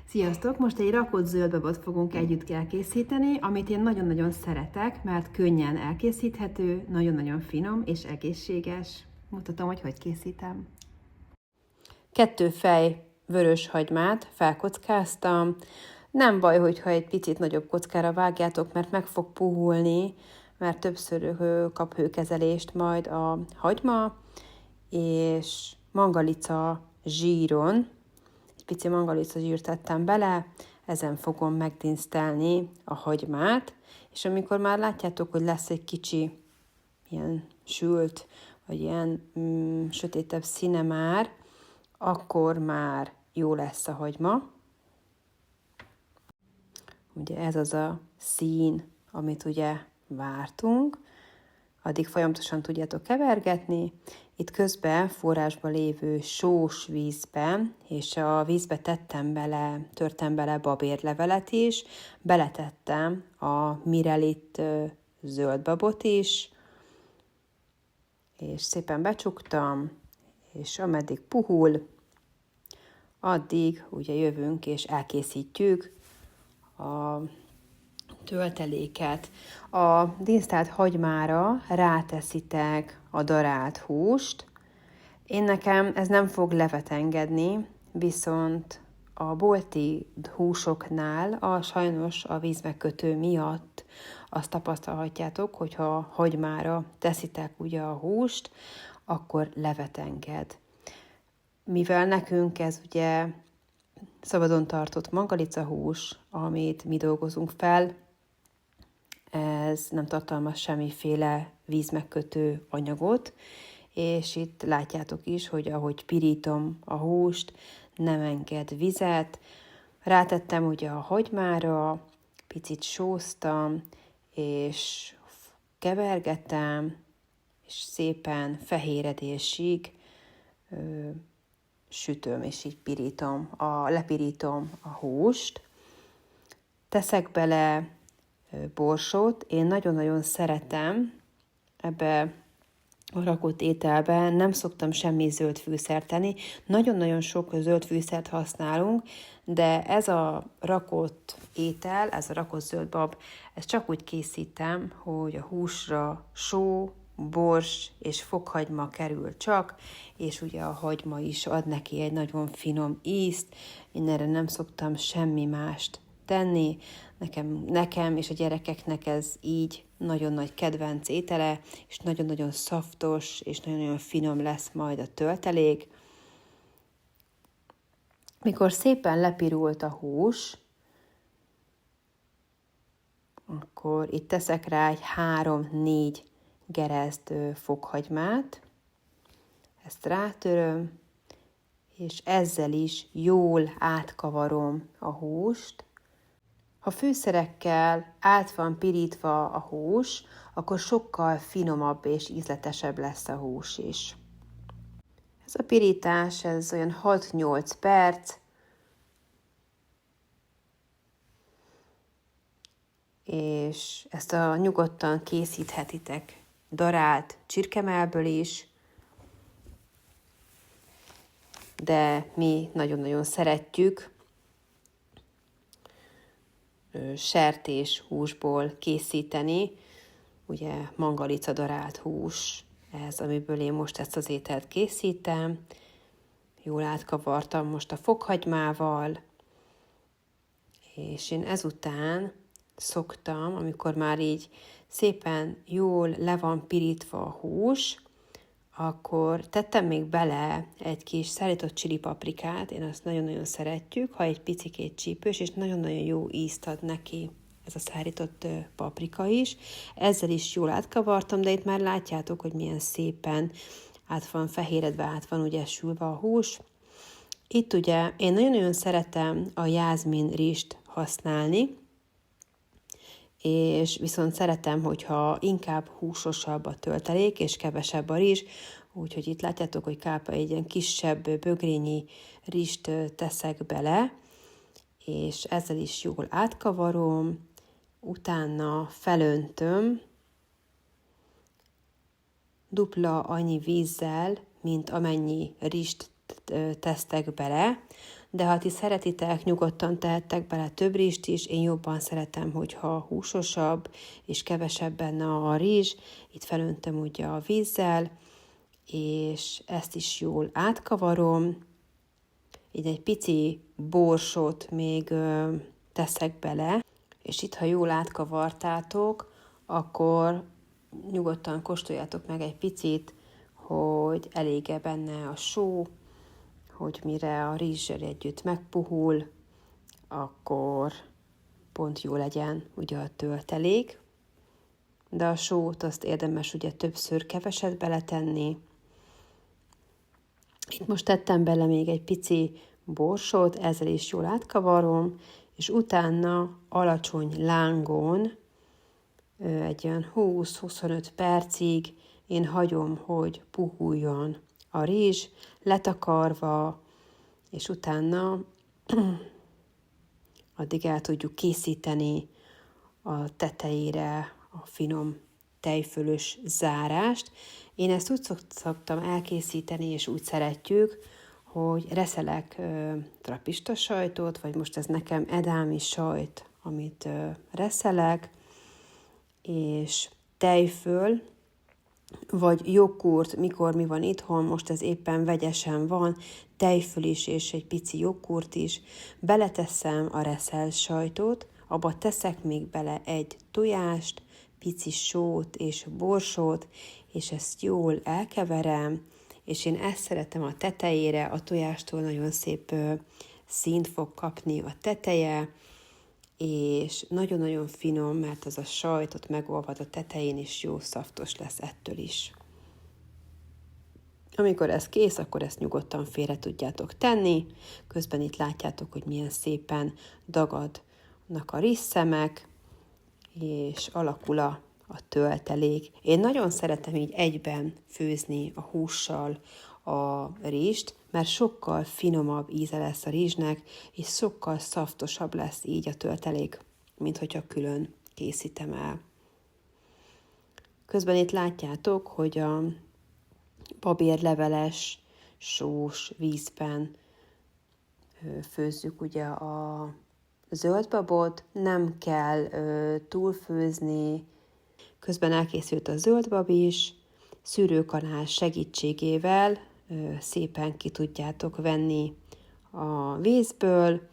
Sziasztok! Most egy rakott zöldbabot fogunk együtt elkészíteni, amit én nagyon-nagyon szeretek, mert könnyen elkészíthető, nagyon-nagyon finom és egészséges. Mutatom, hogy készítem. 2 fej vörös hagymát felkockáztam. Nem baj, hogyha egy picit nagyobb kockára vágjátok, mert meg fog puhulni, mert többször kap hőkezelést majd a hagyma, és mangalica zsíron, pici mangalica zsírt tettem bele, ezen fogom megdinsztelni a hagymát, és amikor már látjátok, hogy lesz egy kicsi ilyen sült, vagy ilyen sötétebb színe már, akkor már jó lesz a hagyma. Ugye ez az a szín, amit ugye vártunk, addig folyamatosan tudjátok kevergetni. Itt közben forrásban lévő sós vízbe, és a vízbe törtem bele babérlevelet is, beletettem a Mirelit zöldbabot is, és szépen becsuktam, és ameddig puhul, addig ugye jövünk és elkészítjük a tölteléket. A dinsztált hagymára ráteszitek a darált húst. Nekem ez nem fog levet engedni, viszont a bolti húsoknál sajnos a vízmegkötő miatt azt tapasztalhatjátok, hogyha hagymára teszitek ugye a húst, akkor levet enged. Mivel nekünk ez ugye szabadon tartott mangalicahús, amit mi dolgozunk fel, ez nem tartalmaz semmiféle vízmegkötő anyagot, és itt látjátok is, hogy ahogy pirítom a húst, nem enged vizet. Rátettem ugye a hagymára, picit sóztam, és kevergetem, és szépen fehéredésig sütöm, és így lepirítom a húst. Teszek bele borsót, én nagyon-nagyon szeretem ebbe a rakott ételben, nem szoktam semmi zöld fűszert tenni, nagyon-nagyon sok zöld fűszert használunk, de ez a rakott étel, ez a rakott zöldbab, ezt csak úgy készítem, hogy a húsra só, bors és fokhagyma kerül csak, és ugye a hagyma is ad neki egy nagyon finom ízt, én erre nem szoktam semmi mást tenni, nekem és a gyerekeknek ez így nagyon nagy kedvenc étele, és nagyon-nagyon szaftos, és nagyon-nagyon finom lesz majd a töltelék. Mikor szépen lepirult a hús, akkor itt teszek rá egy 3-4 gerezd fokhagymát, ezt rátöröm, és ezzel is jól átkavarom a húst. Ha fűszerekkel át van pirítva a hús, akkor sokkal finomabb és ízletesebb lesz a hús is. Ez a pirítás, ez olyan 6-8 perc, és ezt nyugodtan készíthetitek darált csirkemellből is, de mi nagyon-nagyon szeretjük sertés húsból készíteni, ugye mangalica darált hús, ez, amiből én most ezt az ételt készítem. Jól átkavartam most a fokhagymával, és én ezután szoktam, amikor már így szépen jól le van pirítva a hús, akkor tettem még bele egy kis szárított chili paprikát, én azt nagyon-nagyon szeretjük, ha egy picikét csípős, és nagyon-nagyon jó ízt ad neki ez a szárított paprika is. Ezzel is jól átkavartam, de itt már látjátok, hogy milyen szépen át van fehéredve, át van ugye sülve a hús. Itt ugye én nagyon-nagyon szeretem a jázmin rizst használni, és viszont szeretem, hogyha inkább húsosabb a töltelék, és kevesebb a rizs, úgyhogy itt látjátok, hogy kb. Egy ilyen kisebb bögrényi rizst teszek bele, és ezzel is jól átkavarom, utána felöntöm dupla annyi vízzel, mint amennyi rizst tesztek bele, de ha ti szeretitek, nyugodtan tehettek bele több rizst is. Én jobban szeretem, hogyha húsosabb és kevesebb benne a rizs. Itt felöntöm ugye a vízzel, és ezt is jól átkavarom. Így egy pici borsot még teszek bele, és itt, ha jól átkavartátok, akkor nyugodtan kóstoljátok meg egy picit, hogy elég-e benne a só, hogy mire a rizssel együtt megpuhul, akkor pont jó legyen ugye a töltelék. De a sót azt érdemes ugye többször keveset beletenni. Itt most tettem bele még egy pici borsot, ezzel is jól átkavarom, és utána alacsony lángon egy olyan 20-25 percig én hagyom, hogy puhuljon a rizs, letakarva, és utána addig el tudjuk készíteni a tetejére a finom tejfölös zárást. Én ezt úgy szoktam elkészíteni, és úgy szeretjük, hogy reszelek trapista sajtot, vagy most ez nekem edámi sajt, amit reszelek, és tejföl, vagy joghurt, mikor mi van itthon, most ez éppen vegyesen van, tejföl is és egy pici joghurt is. Beleteszem a reszelt sajtot, abba teszek még bele egy tojást, pici sót és borsót, és ezt jól elkeverem, és én ezt szeretem a tetejére, a tojástól nagyon szép színt fog kapni a teteje, és nagyon-nagyon finom, mert az a sajt ott megolvad a tetején, és jó szaftos lesz ettől is. Amikor ez kész, akkor ezt nyugodtan félre tudjátok tenni. Közben itt látjátok, hogy milyen szépen dagadnak a rizszemek, és alakul a töltelék. Én nagyon szeretem így egyben főzni a hússal a rizst, mert sokkal finomabb íze lesz a rizsnek, és sokkal szaftosabb lesz így a töltelék, mint hogyha külön készítem el. Közben itt látjátok, hogy a babérleveles, sós vízben főzzük ugye a zöldbabot, nem kell túlfőzni. Közben elkészült a zöldbab is, szűrőkanál segítségével szépen ki tudjátok venni a vízből,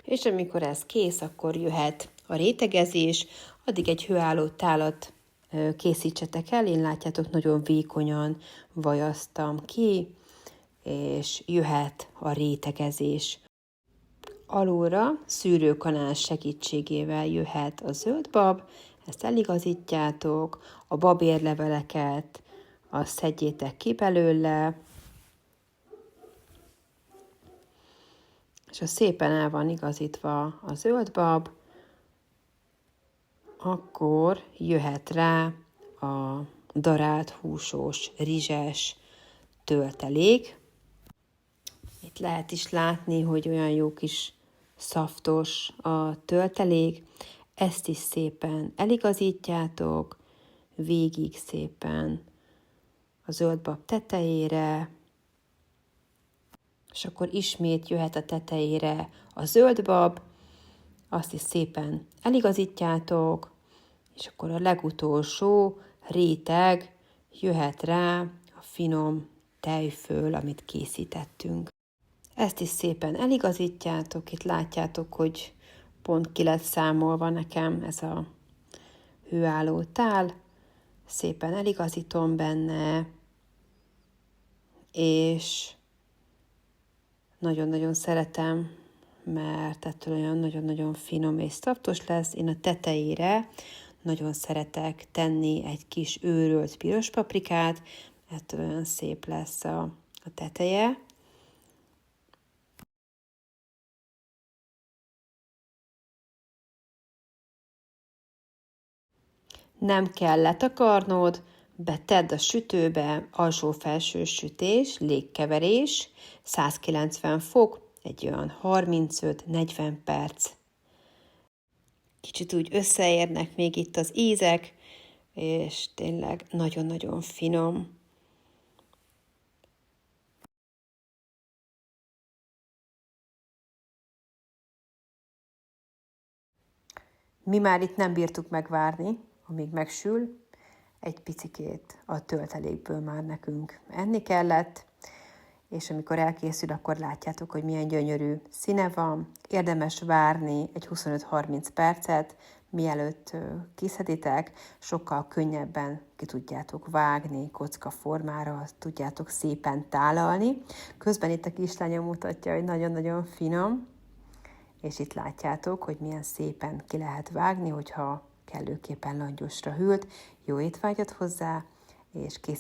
és amikor ez kész, akkor jöhet a rétegezés, addig egy hőálló tálat készítsetek el, én látjátok, nagyon vékonyan vajaztam ki, és jöhet a rétegezés. Alulra szűrőkanál segítségével jöhet a zöldbab, ezt eligazítjátok, a babérleveleket azt szedjétek ki belőle, és ha szépen el van igazítva a zöldbab, akkor jöhet rá a darált húsos, rizses töltelék. Itt lehet is látni, hogy olyan jó kis szaftos a töltelék. Ezt is szépen eligazítjátok, végig szépen a zöldbab tetejére, és akkor ismét jöhet a tetejére a zöldbab, azt is szépen eligazítjátok, és akkor a legutolsó réteg jöhet rá a finom tejföl, amit készítettünk. Ezt is szépen eligazítjátok, itt látjátok, hogy pont ki lett számolva nekem ez a hőálló tál, szépen eligazítom benne, és nagyon-nagyon szeretem, mert ettől olyan nagyon-nagyon finom és szaftos lesz. Én a tetejére nagyon szeretek tenni egy kis őrölt piros paprikát, ettől olyan szép lesz a teteje. Nem kell letakarnod, betedd a sütőbe, alsó-felső sütés, légkeverés, 190 fok, egy olyan 35-40 perc. Kicsit úgy összeérnek még itt az ízek, és tényleg nagyon-nagyon finom. Mi már itt nem bírtuk megvárni, amíg megsül, egy picikét a töltelékből már nekünk enni kellett, és amikor elkészül, akkor látjátok, hogy milyen gyönyörű színe van. Érdemes várni egy 25-30 percet, mielőtt kiszeditek, sokkal könnyebben ki tudjátok vágni, kocka formára, tudjátok szépen tálalni. Közben itt a kislányom mutatja, hogy nagyon-nagyon finom, és itt látjátok, hogy milyen szépen ki lehet vágni, hogyha kellőképpen langyosra hűlt. Jó étvágyat hozzá, és készítsétek